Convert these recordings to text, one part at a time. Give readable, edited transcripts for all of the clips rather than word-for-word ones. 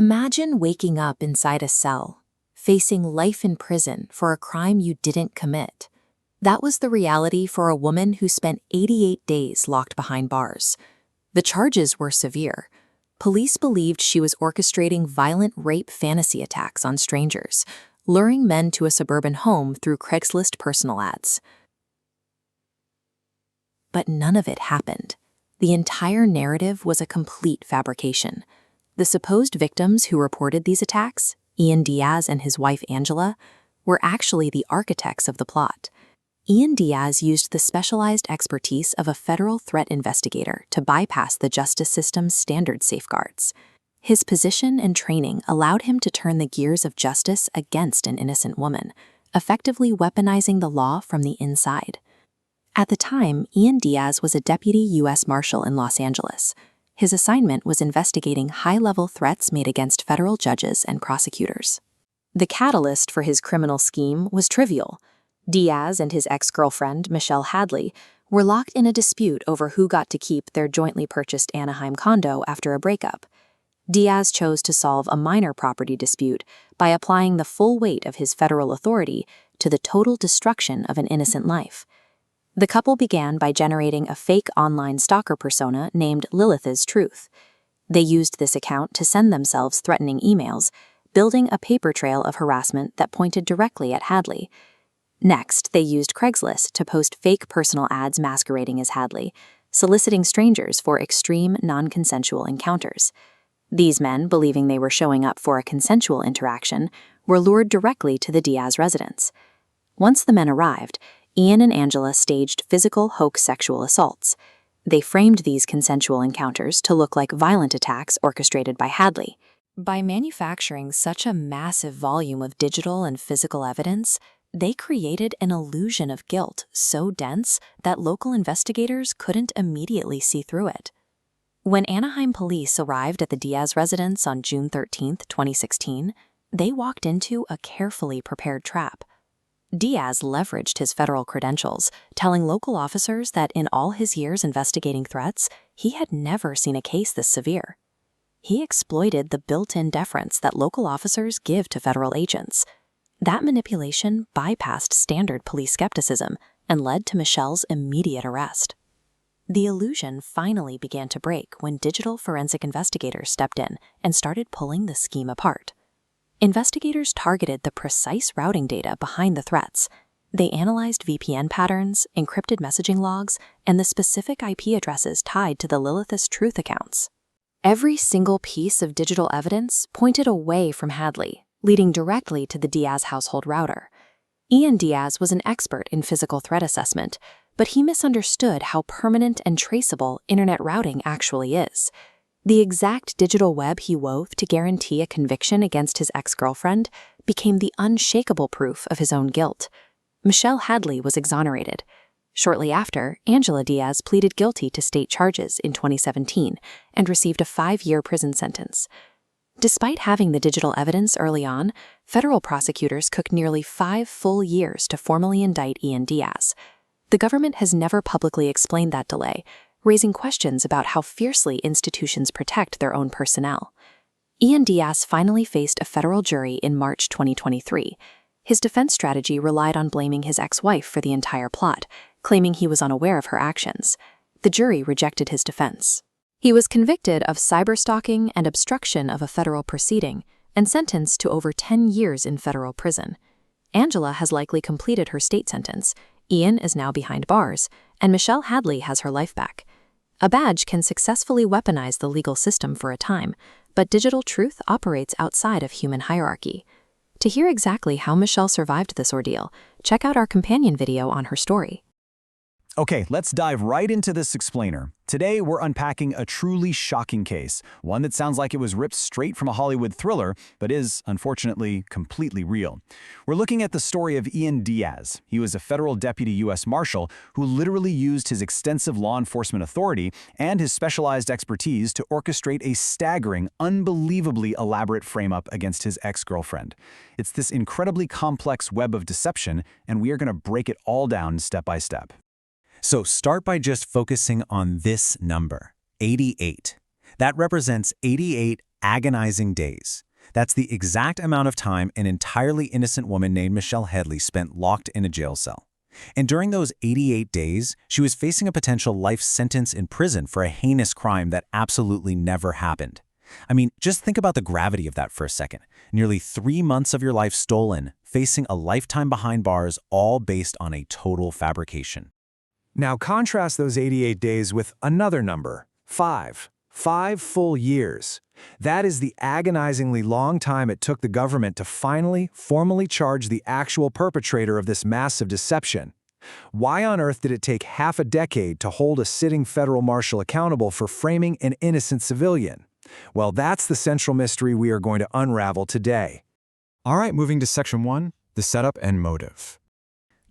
Imagine waking up inside a cell, facing life in prison for a crime you didn't commit. That was the reality for a woman who spent 88 days locked behind bars. The charges were severe. Police believed she was orchestrating violent rape fantasy attacks on strangers, luring men to a suburban home through Craigslist personal ads. But none of it happened. The entire narrative was a complete fabrication. The supposed victims who reported these attacks, Ian Diaz and his wife Angela, were actually the architects of the plot. Ian Diaz used the specialized expertise of a federal threat investigator to bypass the justice system's standard safeguards. His position and training allowed him to turn the gears of justice against an innocent woman, effectively weaponizing the law from the inside. At the time, Ian Diaz was a deputy U.S. Marshal in Los Angeles. His assignment was investigating high-level threats made against federal judges and prosecutors. The catalyst for his criminal scheme was trivial. Diaz and his ex-girlfriend, Marshal Hadley, were locked in a dispute over who got to keep their jointly purchased Anaheim condo after a breakup. Diaz chose to solve a minor property dispute by applying the full weight of his federal authority to the total destruction of an innocent life. The couple began by generating a fake online stalker persona named Lilith's Truth. They used this account to send themselves threatening emails, building a paper trail of harassment that pointed directly at Hadley. Next, they used Craigslist to post fake personal ads masquerading as Hadley, soliciting strangers for extreme, non-consensual encounters. These men, believing they were showing up for a consensual interaction, were lured directly to the Diaz residence. Once the men arrived, Ian and Angela staged physical hoax sexual assaults. They framed these consensual encounters to look like violent attacks orchestrated by Hadley. By manufacturing such a massive volume of digital and physical evidence, they created an illusion of guilt so dense that local investigators couldn't immediately see through it. When Anaheim police arrived at the Diaz residence on June 13, 2016, they walked into a carefully prepared trap. Diaz leveraged his federal credentials, telling local officers that in all his years investigating threats, he had never seen a case this severe. He exploited the built-in deference that local officers give to federal agents. That manipulation bypassed standard police skepticism and led to Michelle's immediate arrest. The illusion finally began to break when digital forensic investigators stepped in and started pulling the scheme apart. Investigators targeted the precise routing data behind the threats. They analyzed VPN patterns, encrypted messaging logs, and the specific IP addresses tied to the Lilith's Truth accounts. Every single piece of digital evidence pointed away from Hadley, leading directly to the Diaz household router. Ian Diaz was an expert in physical threat assessment, but he misunderstood how permanent and traceable internet routing actually is. The exact digital web he wove to guarantee a conviction against his ex-girlfriend became the unshakable proof of his own guilt. Marshal Hadley was exonerated. Shortly after, Angela Diaz pleaded guilty to state charges in 2017 and received a 5-year prison sentence. Despite having the digital evidence early on, federal prosecutors took nearly 5 full years to formally indict Ian Diaz. The government has never publicly explained that delay, raising questions about how fiercely institutions protect their own personnel. Ian Diaz finally faced a federal jury in March 2023. His defense strategy relied on blaming his ex-wife for the entire plot, claiming he was unaware of her actions. The jury rejected his defense. He was convicted of cyberstalking and obstruction of a federal proceeding and sentenced to over 10 years in federal prison. Angela has likely completed her state sentence. Ian is now behind bars, and Marshal Hadley has her life back. A badge can successfully weaponize the legal system for a time, but digital truth operates outside of human hierarchy. To hear exactly how Marshal survived this ordeal, check out our companion video on her story. Okay, let's dive right into this explainer. Today, we're unpacking a truly shocking case, one that sounds like it was ripped straight from a Hollywood thriller, but is, unfortunately, completely real. We're looking at the story of Ian Diaz. He was a federal deputy U.S. Marshal who literally used his extensive law enforcement authority and his specialized expertise to orchestrate a staggering, unbelievably elaborate frame-up against his ex-girlfriend. It's this incredibly complex web of deception, and we are going to break it all down step by step. So start by just focusing on this number, 88. That represents 88 agonizing days. That's the exact amount of time an entirely innocent woman named Michelle Hadley spent locked in a jail cell. And during those 88 days, she was facing a potential life sentence in prison for a heinous crime that absolutely never happened. I mean, just think about the gravity of that for a second. Nearly 3 months of your life stolen, facing a lifetime behind bars, all based on a total fabrication. Now contrast those 88 days with another number, 5. 5 full years. That is the agonizingly long time it took the government to finally, formally charge the actual perpetrator of this massive deception. Why on earth did it take half a decade to hold a sitting federal marshal accountable for framing an innocent civilian? Well, that's the central mystery we are going to unravel today. All right, moving to Section 1, the setup and motive.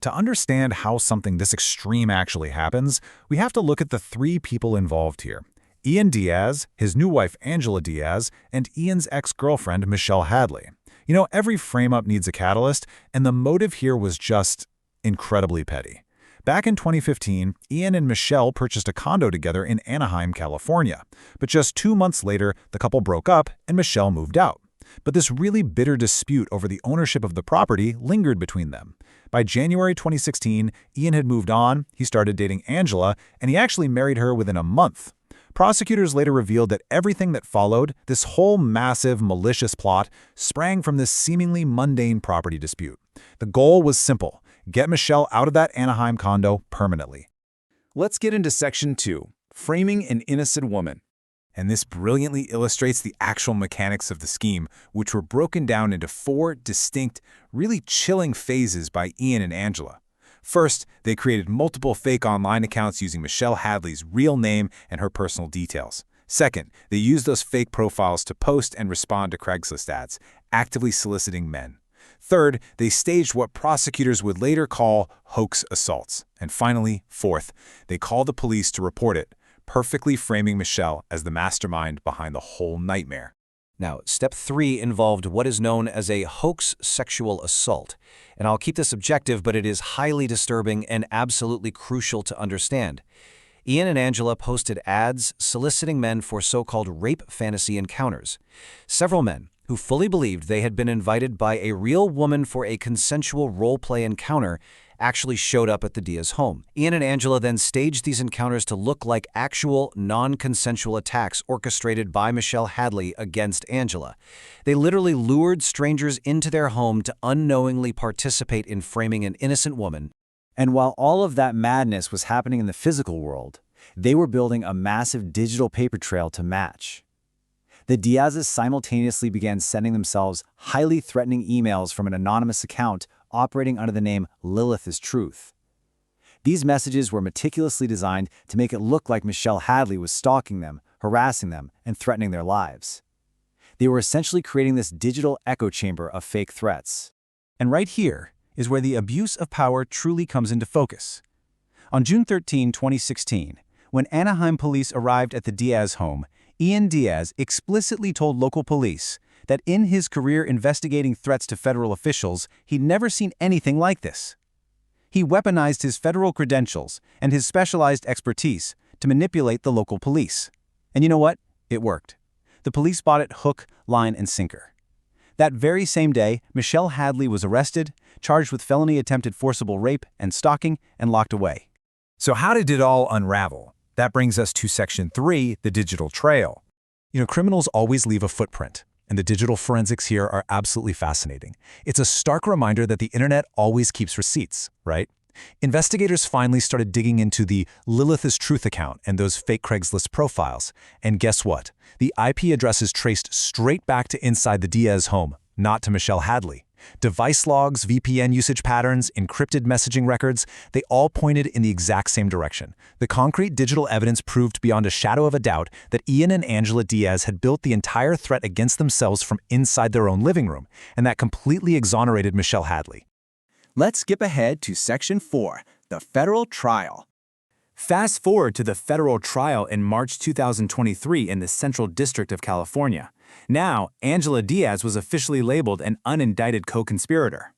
To understand how something this extreme actually happens, we have to look at the 3 people involved here. Ian Diaz, his new wife Angela Diaz, and Ian's ex-girlfriend Michelle Hadley. You know, every frame-up needs a catalyst, and the motive here was just incredibly petty. Back in 2015, Ian and Michelle purchased a condo together in Anaheim, California. But just 2 months later, the couple broke up and Michelle moved out. But this really bitter dispute over the ownership of the property lingered between them. By January 2016, Ian had moved on, he started dating Angela, and he actually married her within a month. Prosecutors later revealed that everything that followed, this whole massive, malicious plot, sprang from this seemingly mundane property dispute. The goal was simple: get Michelle out of that Anaheim condo permanently. Let's get into Section 2, framing an innocent woman. And this brilliantly illustrates the actual mechanics of the scheme, which were broken down into 4 distinct, really chilling phases by Ian and Angela. First, they created multiple fake online accounts using Michelle Hadley's real name and her personal details. Second, they used those fake profiles to post and respond to Craigslist ads, actively soliciting men. Third, they staged what prosecutors would later call hoax assaults. And finally, fourth, they called the police to report it, perfectly framing Michelle as the mastermind behind the whole nightmare. Now, step 3 involved what is known as a hoax sexual assault. And I'll keep this objective, but it is highly disturbing and absolutely crucial to understand. Ian and Angela posted ads soliciting men for so-called rape fantasy encounters. Several men, who fully believed they had been invited by a real woman for a consensual role-play encounter, actually showed up at the Diaz home. Ian and Angela then staged these encounters to look like actual, non-consensual attacks orchestrated by Michelle Hadley against Angela. They literally lured strangers into their home to unknowingly participate in framing an innocent woman. And while all of that madness was happening in the physical world, they were building a massive digital paper trail to match. The Diazes simultaneously began sending themselves highly threatening emails from an anonymous account operating under the name Lilith is Truth. These messages were meticulously designed to make it look like Michelle Hadley was stalking them, harassing them, and threatening their lives. They were essentially creating this digital echo chamber of fake threats. And right here is where the abuse of power truly comes into focus. On June 13, 2016, when Anaheim police arrived at the Diaz home, Ian Diaz explicitly told local police that in his career investigating threats to federal officials, he'd never seen anything like this. He weaponized his federal credentials and his specialized expertise to manipulate the local police. And you know what? It worked. The police bought it hook, line, and sinker. That very same day, Michelle Hadley was arrested, charged with felony attempted forcible rape and stalking, and locked away. So how did it all unravel? That brings us to Section 3, the digital trail. You know, criminals always leave a footprint, and the digital forensics here are absolutely fascinating. It's a stark reminder that the internet always keeps receipts, right? Investigators finally started digging into the Lilith is Truth account and those fake Craigslist profiles. And guess what? The IP addresses traced straight back to inside the Diaz home, not to Michelle Hadley. Device logs, VPN usage patterns, encrypted messaging records, they all pointed in the exact same direction. The concrete digital evidence proved beyond a shadow of a doubt that Ian and Angela Diaz had built the entire threat against themselves from inside their own living room, and that completely exonerated Michelle Hadley. Let's skip ahead to Section 4, the federal trial. Fast forward to the federal trial in March 2023 in the Central District of California. Now, Angela Diaz was officially labeled an unindicted co-conspirator.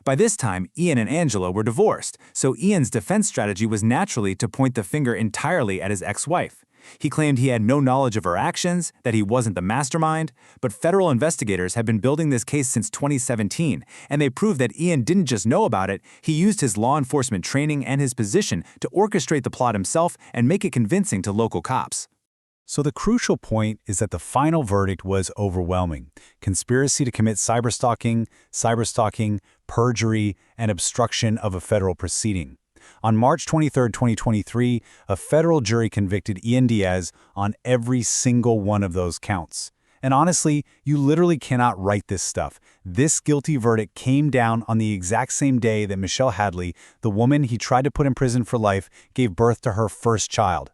By this time, Ian and Angela were divorced, so Ian's defense strategy was naturally to point the finger entirely at his ex-wife. He claimed he had no knowledge of her actions, that he wasn't the mastermind, but federal investigators have been building this case since 2017, and they proved that Ian didn't just know about it, he used his law enforcement training and his position to orchestrate the plot himself and make it convincing to local cops. So the crucial point is that the final verdict was overwhelming. Conspiracy to commit cyberstalking, perjury, and obstruction of a federal proceeding. On March 23, 2023, a federal jury convicted Ian Diaz on every single one of those counts. And honestly, you literally cannot write this stuff. This guilty verdict came down on the exact same day that Marshal Hadley, the woman he tried to put in prison for life, gave birth to her first child.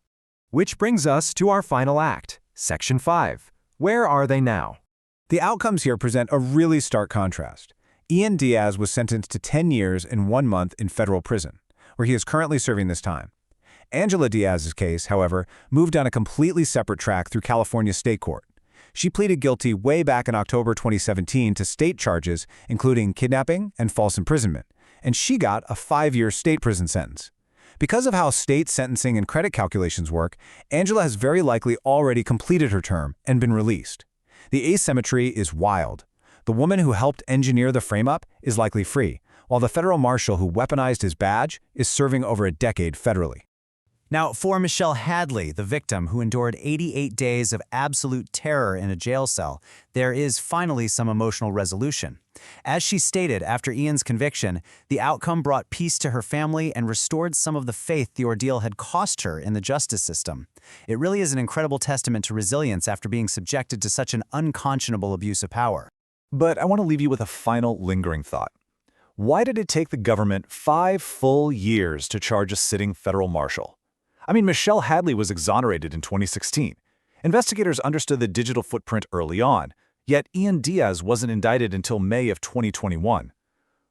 Which brings us to our final act, Section 5. Where are they now? The outcomes here present a really stark contrast. Ian Diaz was sentenced to 10 years and 1 month in federal prison, where he is currently serving this time. Angela Diaz's case, however, moved down a completely separate track through California State Court. She pleaded guilty way back in October 2017 to state charges, including kidnapping and false imprisonment, and she got a 5-year state prison sentence. Because of how state sentencing and credit calculations work, Angela has very likely already completed her term and been released. The asymmetry is wild. The woman who helped engineer the frame-up is likely free, while the federal marshal who weaponized his badge is serving over a decade federally. Now, for Marshal Hadley, the victim who endured 88 days of absolute terror in a jail cell, there is finally some emotional resolution. As she stated after Ian's conviction, the outcome brought peace to her family and restored some of the faith the ordeal had cost her in the justice system. It really is an incredible testament to resilience after being subjected to such an unconscionable abuse of power. But I want to leave you with a final lingering thought. Why did it take the government 5 full years to charge a sitting federal marshal? I mean, Marshal Hadley was exonerated in 2016. Investigators understood the digital footprint early on, yet Ian Diaz wasn't indicted until May of 2021.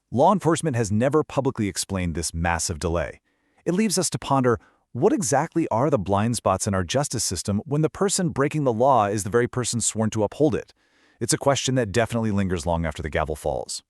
Law enforcement has never publicly explained this massive delay. It leaves us to ponder, what exactly are the blind spots in our justice system when the person breaking the law is the very person sworn to uphold it? It's a question that definitely lingers long after the gavel falls.